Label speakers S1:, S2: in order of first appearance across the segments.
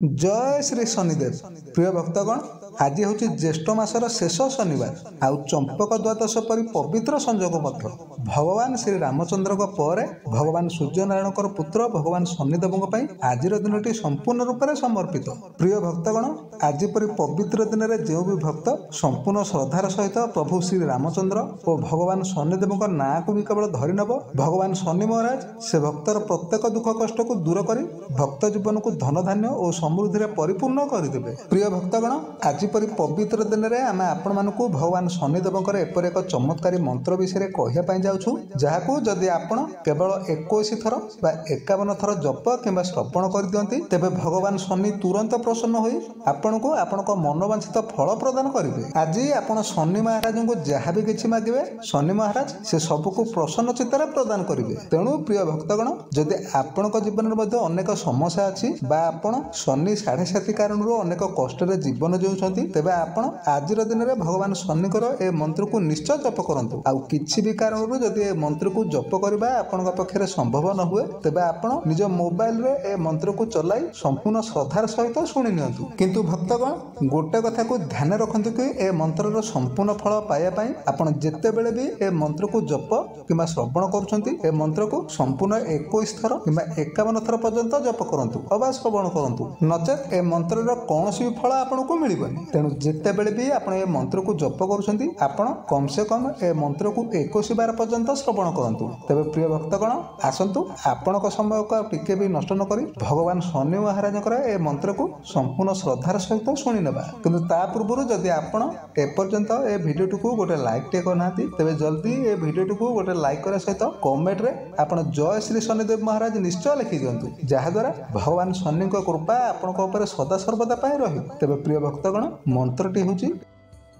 S1: जय श्री शनिदेव प्रिय भक्तगण आज हूँ ज्येष्ठ मासर शेष शनिवार आउ चंपक द्वादश परि पवित्र संजोग मध्य भगवान श्री रामचंद्र पर भगवान सूर्यनारायण पुत्र भगवान शनिदेव आज दिन संपूर्ण रूप से समर्पित। प्रिय भक्तगण आज परि पवित्र दिन में जो भी भक्त संपूर्ण श्रद्धार सहित प्रभु श्री रामचंद्र और भगवान शनिदेव ना को भी केवल धरिनब भगवान शनि महाराज से भक्तर प्रत्येक दुख कष्ट को दूर कर भक्त जीवन को धन धान्य और समृद्धि परिपूर्ण करदे। प्रिय भक्तगण आज परि पवित्र दिन में आम आपण मानक भगवान शनिदेव एपर एक चमत्कारी मंत्र विषय कहवाई जाऊँ जहाँ जदि आपण केवल 21 थर बा 51 थर जप कि श्रवण कर दियंती तेबे भगवान शनि तुरंत प्रसन्न होई आपण को आपण मनोवांछित फल प्रदान करेंगे। आज आपण शनि महाराज को जहाँ भी किसी मागे शनि महाराज से सबको प्रसन्न चित्तर प्रदान करेंगे। तेणु प्रिय भक्तगण जदि आपण जीवन में अनेक समस्या अच्छी आपण शनि 7.5 कारण अनेक कष्ट जीवन जीउछंती तेबे आपण आज दिन में भगवान शनिकर ए मंत्र को निश्चय जप करंतु। आउ किछि भी कारण जदि ए मंत्र को जप करबा आपण पक्षे संभव न हुए तेबे आपण निज मोबाइल रे ए मंत्र को चलाई संपूर्ण श्रद्धार सहित शुणी नियंतु। किंतु भक्तगण गोटे कथा को ध्यान रखंतु कि ए मंत्रर संपूर्ण फल पाया पई आपण जेते बेले भी ए मंत्र को जप किबा श्रवण करूछंती ए मंत्र को संपूर्ण 21 थर किबा 51 थर पर्यंत जप करंतु अबा श्रवण करंतु नचेत ए मंत्रर कौनसी भी फल आपण को मिलिबनी। तेणु जेते बेले भी आपण ए मंत्र को जप करूछंती आपण कम से कम ए मंत्र को 21 बार पर्यंत श्रवण करंतु। तेबे प्रिय भक्तगण आसंतु आपणक समय को टिके भी नष्ट न करी भगवान शनि महाराजकर ए मंत्र को संपूर्ण श्रद्धार सहित शुणी नेबा। किंतु ता पूर्व जदि आपण ए पर्यंत ए वीडियो को गोटे लाइक टे करनाती तेबे जल्दी ए वीडियो को गोटे लाइक करे सहित कमेंट रे आपण जय श्री शनिदेव महाराज निश्चय लिखि दियंतु जहा द्वारा भगवान शनि को कृपा आपणक ऊपर सदा सर्वदा पाई रही। तेबे प्रिय भक्तगण मंत्रटी होची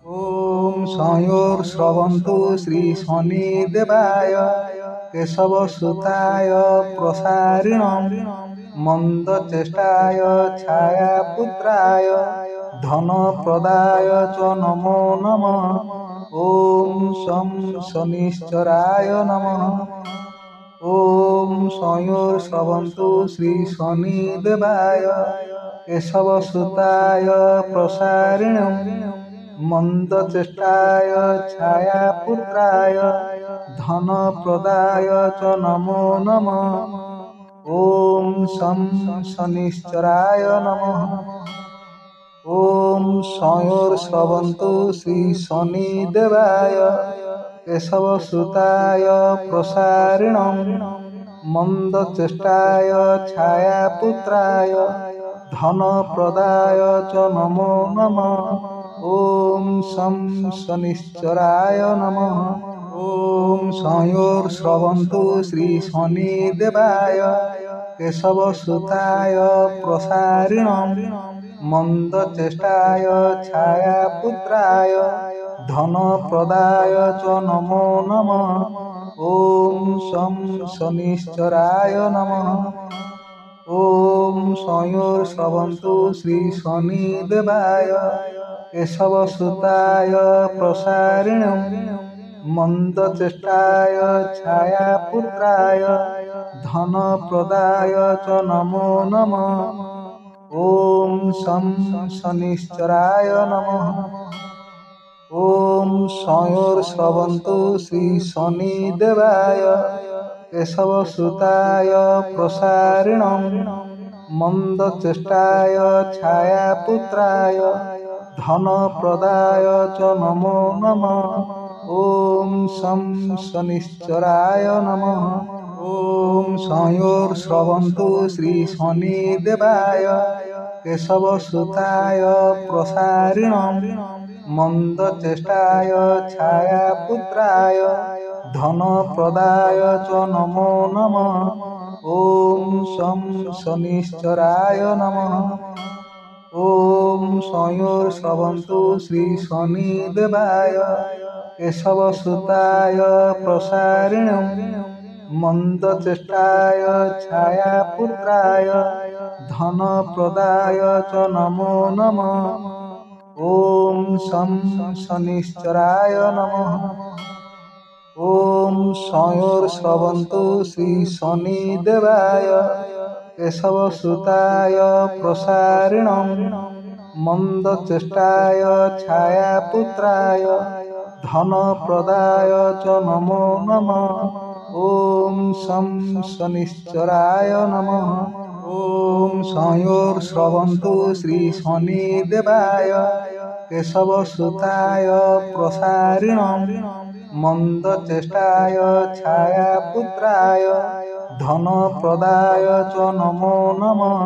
S1: ओम संयोर श्रवन्तु श्री शनि देवाय केशव सुताय प्रसारिणम मंद चेष्टाय छाया पुत्राय धन प्रदाय च नमो नमः। ओम शं शनिश्चराय नमः। ओम संयोर श्रवन्तु श्री शनि देवाय केशव सुताय प्रसारिणम मंद चेष्टाय छाया पुत्राय धन प्रदाय च नमो नमः। ओम शं शनिश्चराय नमः। ओम संयोर श्रवन्तु श्री शनि देवाय केशव सुताय प्रसारिणम मंद चेष्टाय छाया पुत्राय धन प्रदाय च नमो नमः। ओम शं शनिश्चराय नमः। ओम संयोर श्रवन्तु श्री शनि देवाय केशव सुताय प्रसारिणम मंद चेष्टाय छाया पुत्राय धन प्रदाय च नमो नमः। ओम शं शनिश्चराय नमः। ओम संयोर श्रवन्तु श्री शनि देवाय केशव सुताय प्रसारिणम मंद चेष्टाय छाया पुत्राय धन प्रदाय च नमो नमः। ओम शं शनिश्चराय नमः। ओम संयोर श्रवन्तु श्री शनि देवाय केशव सुताय प्रसारिणम मंद चेष्टाय छाया पुत्राय धन प्रदाय च नमो नमः। ओम शं शनिश्चराय नमः। ओम संयोर श्रवन्तु श्री शनि देवाय केशव सुताय प्रसारिणम मंद चेष्टाय छाया पुत्राय धन प्रदाय च नमो नमः। ओम शं शनिश्चराय नमः। ओम संयोर श्रवन्तु श्री शनि देवाय केशव सुताय प्रसारिणम मंद चेष्टाय छाया पुत्राय धन प्रदाय च नमो नमः। ओम शं शनिश्चराय नमः। ओम संयोर श्रवन्तु श्री शनि देवाय केशवसुताय प्रसारिणं मन्दचेष्टाय छायापुत्राय धनप्रदाय च नमो नमः। ॐ शं शनिश्चराय नमः। ॐ संयोर्श्रवन्तु श्रीशनिदेवाय केशवसुताय प्रसारिणं मन्दचेष्टाय छायापुत्राय धनप्रदाय च नमो नमः।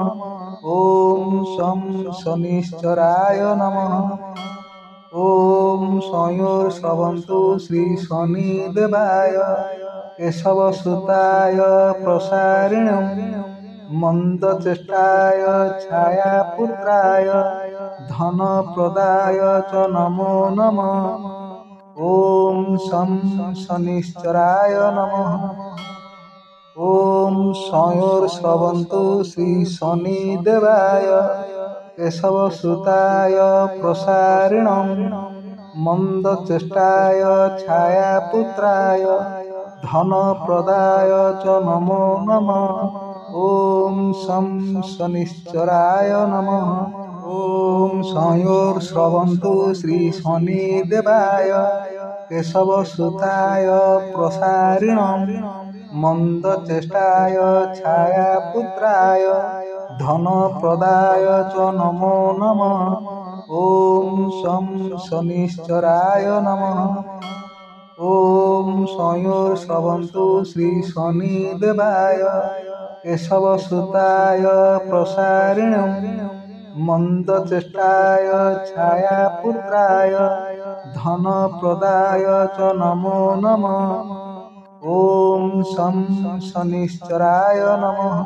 S1: ॐ शं शनिश्चराय नमः। ॐ संयोर्श्रवन्तु श्रीशनिदेवाय केशवसुताय प्रसारिणं मन्दचेष्टाय छायापुत्राय धनप्रदाय च नमो नमः। ॐ शं शनिश्चराय नमः। ॐ संयोर्श्रवन्तु श्रीशनिदेवाय केशवसुताय प्रसारिणं मन्दचेष्टाय छायापुत्राय धनप्रदाय च नमो नमः। ॐ शं शनिश्चराय नमः। ॐ संयोर्श्रवन्तु श्रीशनिदेवाय केशवसुताय प्रसारिणं मन्दचेष्टाय छायापुत्राय धनप्रदाय च नमो नमः। ॐ शं शनिश्चराय नमः। ॐ संयोर्श्रवन्तु श्रीशनिदेवाय केशवसुताय प्रसारिणं मन्दचेष्टाय छायापुत्राय धनप्रदाय च नमो नमः। ॐ शं शनिश्चराय नमः।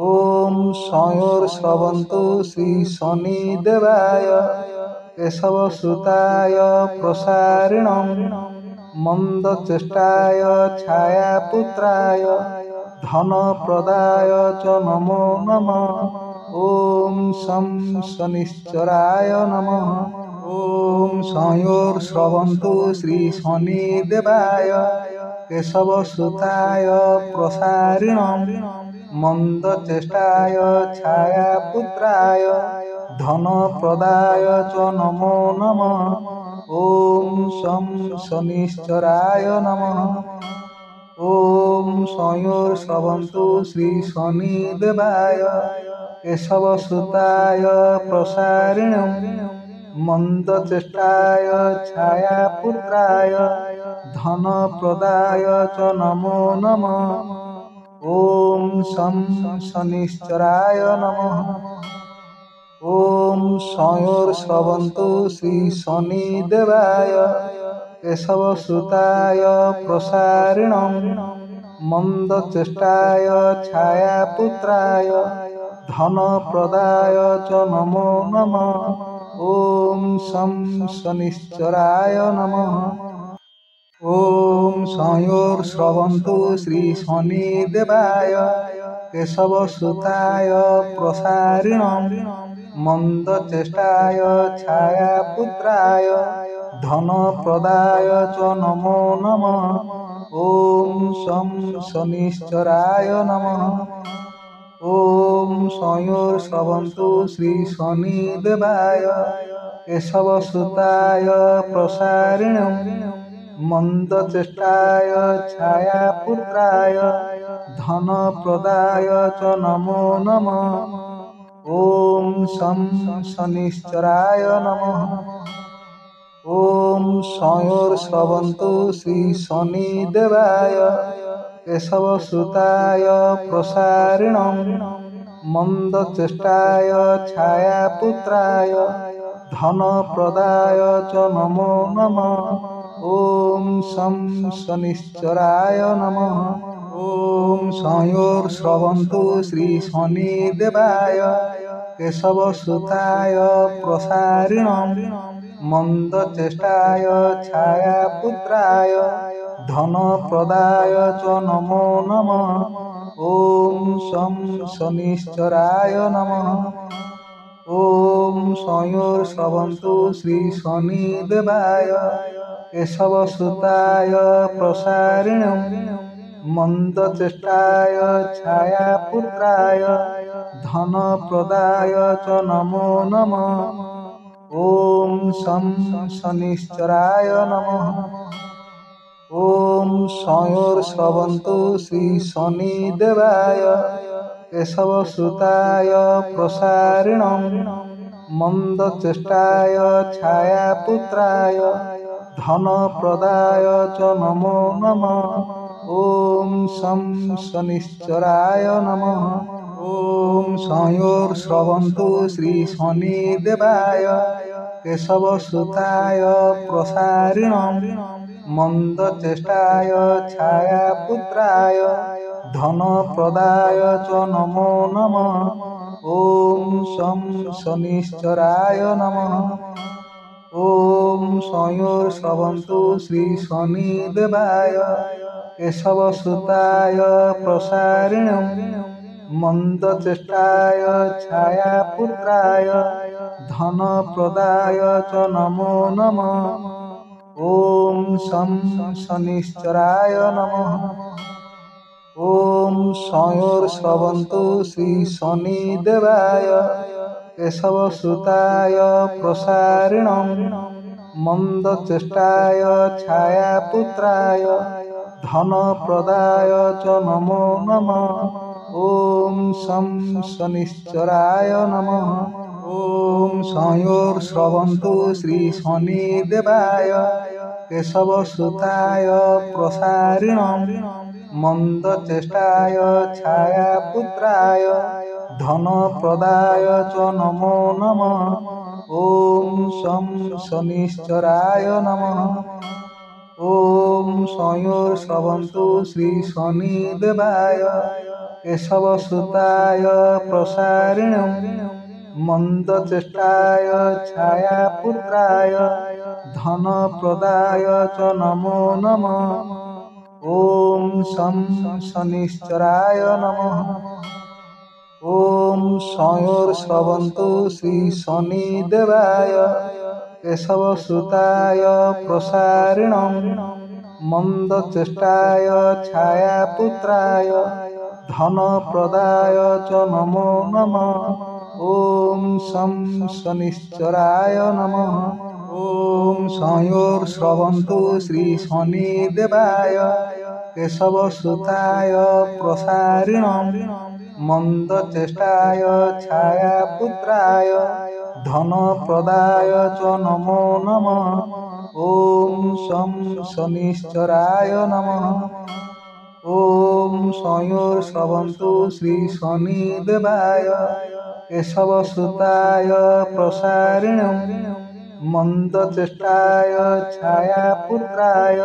S1: ॐ संयोर्श्रवन्तु श्रीशनिदेवाय केशवसुताय प्रसारिणं मन्दचेष्टाय छायापुत्राय धनप्रदाय च नमो नमः। ॐ शं शनिश्चराय नमः। ॐ संयोर्श्रवन्तु श्रीशनिदेवाय केशवसुताय प्रसारिणं मन्दचेष्टाय छायापुत्राय धनप्रदाय च नमो नमः। ॐ शं शनिश्चराय नमः। ॐ संयोर्श्रवन्तु श्रीशनिदेवाय केशवसुताय प्रसारिणं मन्दचेष्टाय छायापुत्राय धनप्रदाय च नमो नमः। ॐ शं शनिश्चराय नमः। ॐ संयोर्श्रवन्तु श्रीशनिदेवाय केशवसुताय प्रसारिणं मन्दचेष्टाय छायापुत्राय धनप्रदाय च नमो नमः। ॐ शं शनिश्चराय नमः। ॐ संयोर्श्रवन्तु श्रीशनिदेवाय केशवसुताय प्रसारिणं मन्दचेष्टाय छायापुत्राय धनप्रदाय च नमो नमः। ॐ शं शनिश्चराय नमः। ॐ संयोर्श्रवन्तु श्रीशनिदेवाय केशवसुताय प्रसारिणं मन्दचेष्टाय छायापुत्राय धनप्रदाय च नमो नमः। ॐ शं शनिश्चराय नमः। ॐ संयोर्श्रवन्तु श्रीशनिदेवाय केशवसुताय प्रसारिणं मन्दचेष्टाय छायापुत्राय धनप्रदाय च नमो नमः। ॐ शं शनिश्चराय नमः। ॐ संयोर्श्रवन्तु श्रीशनिदेवाय केशवसुताय प्रसारिणं मन्दचेष्टाय छायापुत्राय धनप्रदाय च नमो नमः। ॐ शं शनिश्चराय नमः। ॐ संयोर्श्रवन्तु श्रीशनिदेवाय केशवसुताय प्रसारिणं मन्दचेष्टाय छायापुत्राय धनप्रदाय च नमो नमः। ॐ शं शनिश्चराय नमः। ॐ संयोर्श्रवन्तु श्रीशनिदेवाय केशवसुताय प्रसारिणं मन्दचेष्टाय छायापुत्राय धनप्रदाय च नमो नमः। ॐ शं शनिश्चराय नमः। ॐ संयोर्श्रवन्तु श्रीशनिदेवाय केशवसुताय प्रसारिणं मन्दचेष्टाय छायापुत्राय धनप्रदाय च नमो नमः। ॐ शं शनिश्चराय नमः। ॐ संयोर्श्रवन्तु श्रीशनिदेवाय केशवसुताय प्रसारिणं मन्दचेष्टाय छायापुत्राय धनप्रदाय च नमो नमः। ॐ शं शनिश्चराय नमः। ॐ संयोर्श्रवन्तु श्रीशनिदेवाय केशवसुताय प्रसारिणं मन्दचेष्टाय छायापुत्राय धनप्रदाय च नमो नमः। ॐ शं शनिश्चराय नमः। ॐ संयोर्श्रवन्तु श्रीशनिदेवाय केशवसुताय प्रसारिणं मन्दचेष्टाय छायापुत्राय धनप्रदाय च नमो नमः। ॐ शं शनिश्चराय नमः। ॐ संयोर्श्रवन्तु श्रीशनिदेवाय केशवसुताय प्रसारिणं मन्दचेष्टाय छायापुत्राय धनप्रदाय च नमो नमः। ॐ शं शनिश्चराय नमः। ॐ संयोर्श्रवन्तु श्रीशनिदेवाय केशवसुताय प्रसारिणं मन्दचेष्टाय छायापुत्राय धनप्रदाय च नमो नमः। ॐ शं शनिश्चराय नमः। ॐ संयोर्श्रवन्तु श्रीशनिदेवाय केशवसुताय प्रसारिणं मन्दचेष्टाय छायापुत्राय धनप्रदाय च नमो नमः। ॐ शं शनिश्चराय नमः। ॐ संयोर्श्रवन्तु श्रीशनिदेवाय केशवसुताय प्रसारिणं मन्दचेष्टाय छायापुत्राय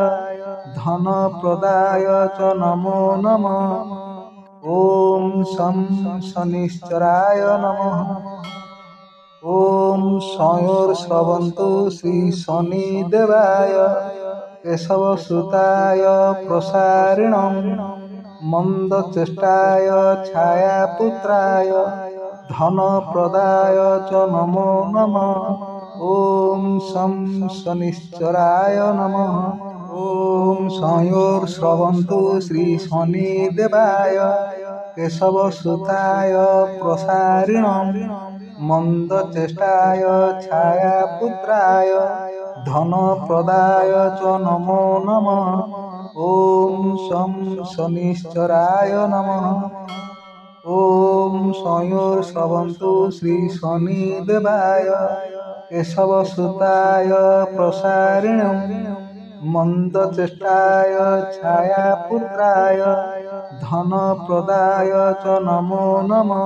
S1: धनप्रदाय च नमो नमः। ॐ शं शनिश्चराय नमः। ॐ संयोर्श्रवन्तु श्रीशनिदेवाय केशवसुताय प्रसारिणं मन्दचेष्टाय छायापुत्राय धनप्रदाय च नमो नमः। ॐ शं शनिश्चराय नमः। ॐ संयोर्श्रवन्तु श्रीशनिदेवाय केशवसुताय प्रसारिणं मन्दचेष्टाय छायापुत्राय धनप्रदाय च नमो नमः। ॐ शं शनिश्चराय नमः। ॐ संयोर्श्रवन्तु श्रीशनिदेवाय केशवसुताय प्रसारिणं मन्दचेष्टाय छायापुत्राय धनप्रदाय च नमो नमः।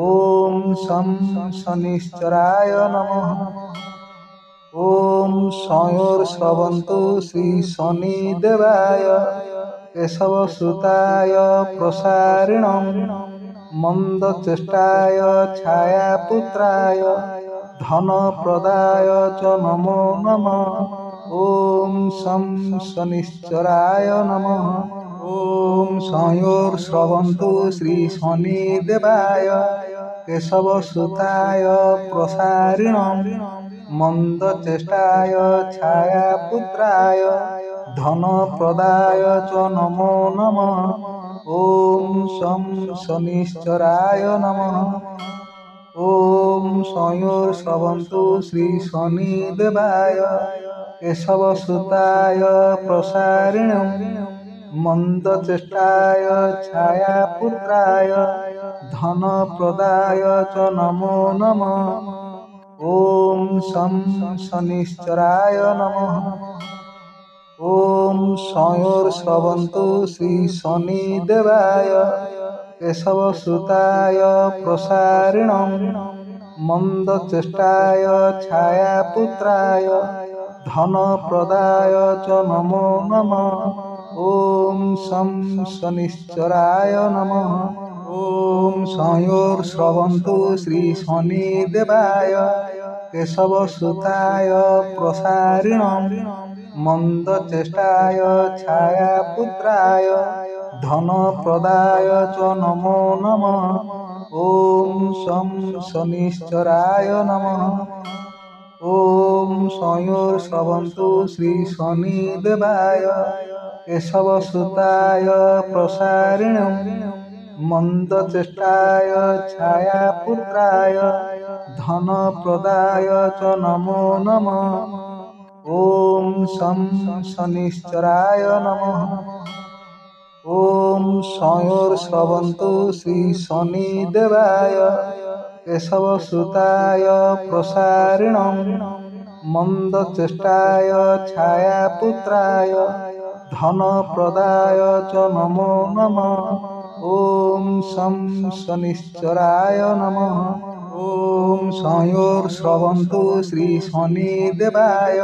S1: ॐ शं शनिश्चराय नमः। ॐ संयोर्श्रवन्तु श्रीशनिदेवाय केशवसुताय प्रसारिणं मन्दचेष्टाय छायापुत्राय धनप्रदाय च नमो नमः। ॐ शं शनिश्चराय नमः। ॐ संयोर्श्रवन्तु श्रीशनिदेवाय केशवसुताय प्रसारिणं मन्दचेष्टाय छायापुत्राय धनप्रदाय च नमो नमः। ॐ शं शनिश्चराय नमः। ॐ संयोर्श्रवन्तु श्री शनिदेवाय केशवसुताय प्रसारिणे मन्दचेष्टाय छायापुत्राय धनप्रदाय च नमो नमः। ॐ शं शनिश्चराय नमः। ॐ संयोर्श्रवन्तु श्री शनिदेवाय केशवसुताय प्रसारिणे मन्दचेष्टाय छायापुत्राय धनप्रदाय च नमो नमः। ॐ शं शनिश्चराय नमः। ॐ संयोर्श्रवन्तु श्री शनिदेवाय केशवसुताय प्रसारिणे मन्दचेष्टाय छायापुत्राय धनप्रदाय च नमो नमः। ॐ शं शनिश्चराय नमः। ॐ संयोर्श्रवन्तु श्री शनिदेवाय केशवसुताय प्रसारिणे मन्दचेष्टाय छायापुत्राय धनप्रदाय च नमो नमः। ॐ शं शनिश्चराय नमः। ॐ संयोर्श्रवन्तु श्री शनिदेवाय केशवसुताय प्रसारिणे मन्दचेष्टाय छायापुत्राय धनप्रदाय च नमो नमः। ॐ शं शनिश्चराय नमः। ॐ संयोर्श्रवन्तु श्री शनिदेवाय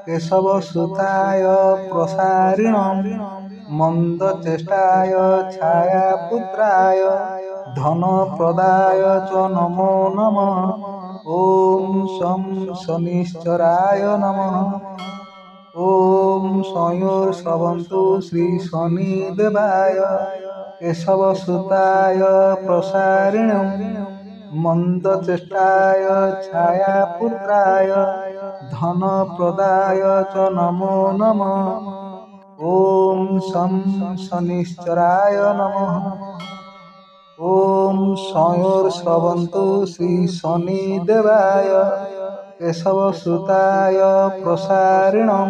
S1: केशवसुताय प्रसारिणे मन्दचेष्टाय छायापुत्राय धनप्रदाय च नमो नमः। ॐ शं शनिश्चराय नमः। ॐ संयोर्श्रवन्तु श्री शनिदेवाय केशवसुताय प्रसारिणे मन्दचेष्टाय छायापुत्राय धनप्रदाय च नमो नमः। ॐ शं शनिश्चराय नमः। ॐ संयोर्श्रवन्तु श्री शनिदेवाय केशवसुताय प्रसारिणे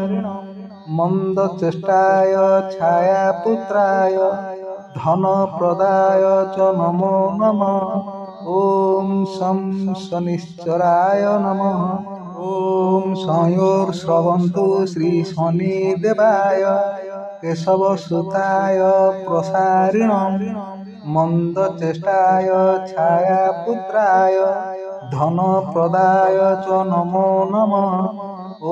S1: मन्दचेष्टाय छायापुत्राय धनप्रदाय च नमो नमः। ॐ शं शनिश्चराय नमः। ॐ संयोर्श्रवन्तु श्री शनिदेवाय केशवसुताय प्रसारिणे मन्दचेष्टाय छायापुत्राय धनप्रदाय च नमो नमः।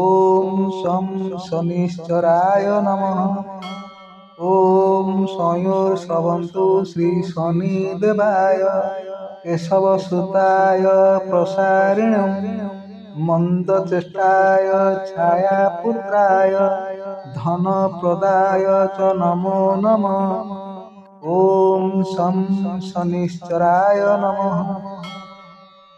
S1: ॐ शं शनिश्चराय नमः। ॐ संयोर्श्रवन्तु श्री शनिदेवाय केशवसुताय प्रसारिणे मन्दचेष्टाय छायापुत्राय धनप्रदाय च नमो नमः। ॐ शं शनिश्चराय नमः।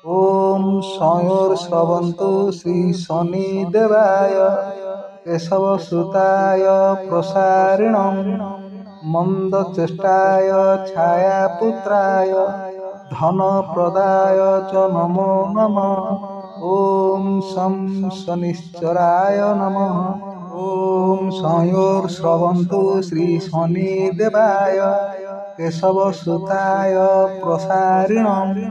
S1: ॐ संयोर्श्रवन्तु श्री शनिदेवाय केशवसुताय प्रसारिणे मन्दचेष्टाय छायापुत्राय धनप्रदाय च नमो नमः। ॐ शं शनिश्चराय नमः। ॐ संयोर्श्रवन्तु श्री शनिदेवाय केशवसुताय प्रसारिणे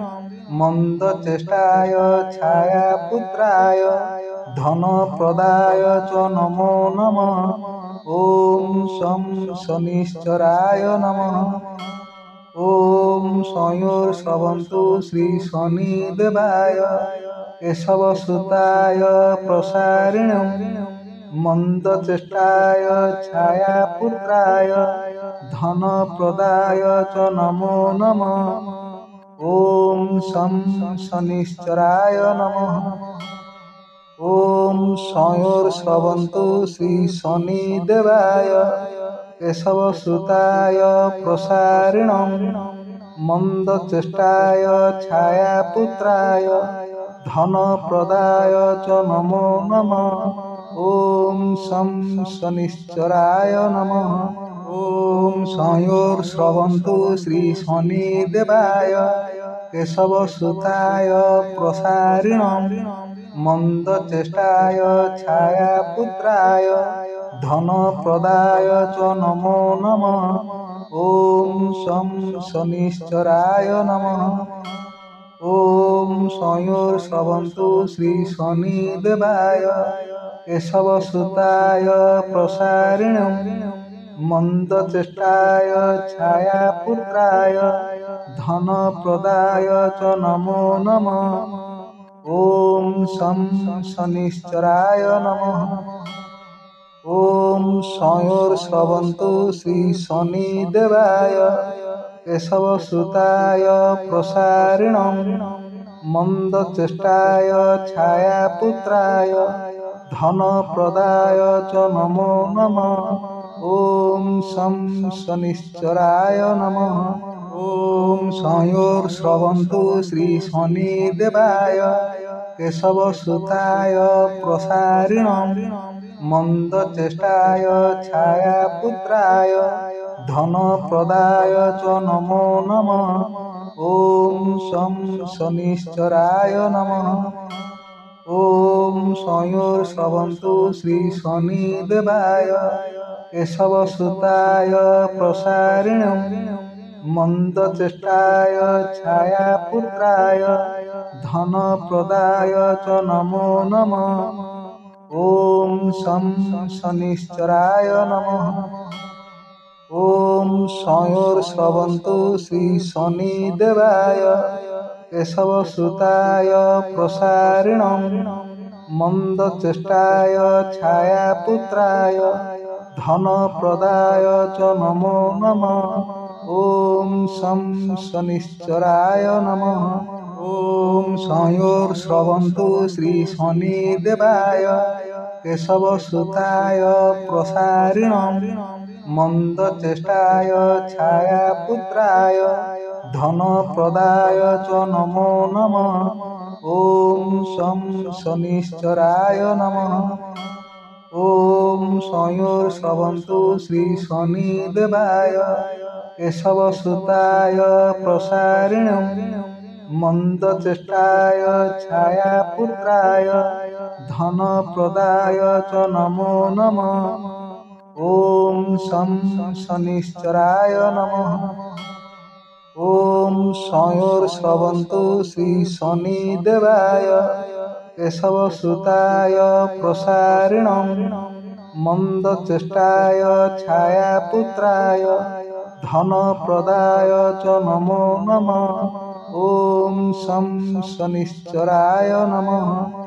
S1: मन्दचेष्टाय छायापुत्राय धनप्रदाय च नमो नमः। ॐ शं शनिश्चराय नमः। ॐ संयोर्श्रवन्तु श्री शनिदेवाय केशवसुताय प्रसारिणे मन्दचेष्टाय छायापुत्राय धनप्रदाय च नमो नमः। ॐ शं शनिश्चराय नमः। ॐ संयोर्श्रवन्तु श्री शनिदेवाय केशवसुताय प्रसारिणे मन्दचेष्टाय छायापुत्राय धनप्रदाय च नमो नमः। ॐ शं शनिश्चराय नमः। ॐ संयोर्श्रवन्तु श्रीशनिदेवाय केशवसुताय प्रसारिणं मन्दचेष्टाय छायापुत्राय धनप्रदाय च नमो नमः। ॐ शं शनिश्चराय नमः। ॐ संयोर्श्रवन्तु श्रीशनिदेवाय केशवसुताय प्रसारिणं मन्दचेष्टाय छायापुत्राय धनप्रदाय च नमो नमः। ॐ शं शनिश्चराय नमः। ॐ संयोर्श्रवन्तु श्रीशनिदेवाय केशवसुताय प्रसारिणं मन्दचेष्टाय छायापुत्राय धनप्रदाय च नमो नमः। ॐ शं शनिश्चराय नमः। ॐ संयोर्श्रवन्तु श्रीशनिदेवाय केशवसुताय प्रसारिणं मन्दचेष्टाय छायापुत्राय धनप्रदाय च नमो नमः। ॐ शं शनिश्चराय नमः। ॐ संयोर्श्रवन्तु श्रीशनिदेवाय केशवसुताय प्रसारिणं मन्दचेष्टाय छायापुत्राय धनप्रदाय च नमो नमः। ॐ शं शनिश्चराय नमः। ॐ संयोर्श्रवन्तु श्रीशनिदेवाय केशवसुताय प्रसारिणं मन्दचेष्टाय छायापुत्राय धनप्रदाय च नमो नमः। ॐ शं शनिश्चराय नमः। ॐ संयोर्श्रवन्तु श्रीशनिदेवाय केशवसुताय प्रसारिणं मन्दचेष्टाय छायापुत्राय धनप्रदाय च नमो नमः। ॐ शं शनिश्चराय नमः। ॐ संयोर्श्रवन्तु श्रीशनिदेवाय केशवसुताय प्रसारिणं मन्दचेष्टाय छायापुत्राय धनप्रदाय च नमो नमः। ॐ शं शनिश्चराय नमः। ॐ संयोर्श्रवन्तु श्रीशनिदेवाय केशवसुताय प्रसारिणं मन्दचेष्टाय छायापुत्राय धनप्रदाय च नमो नमः। ॐ शं शनिश्चराय नमः।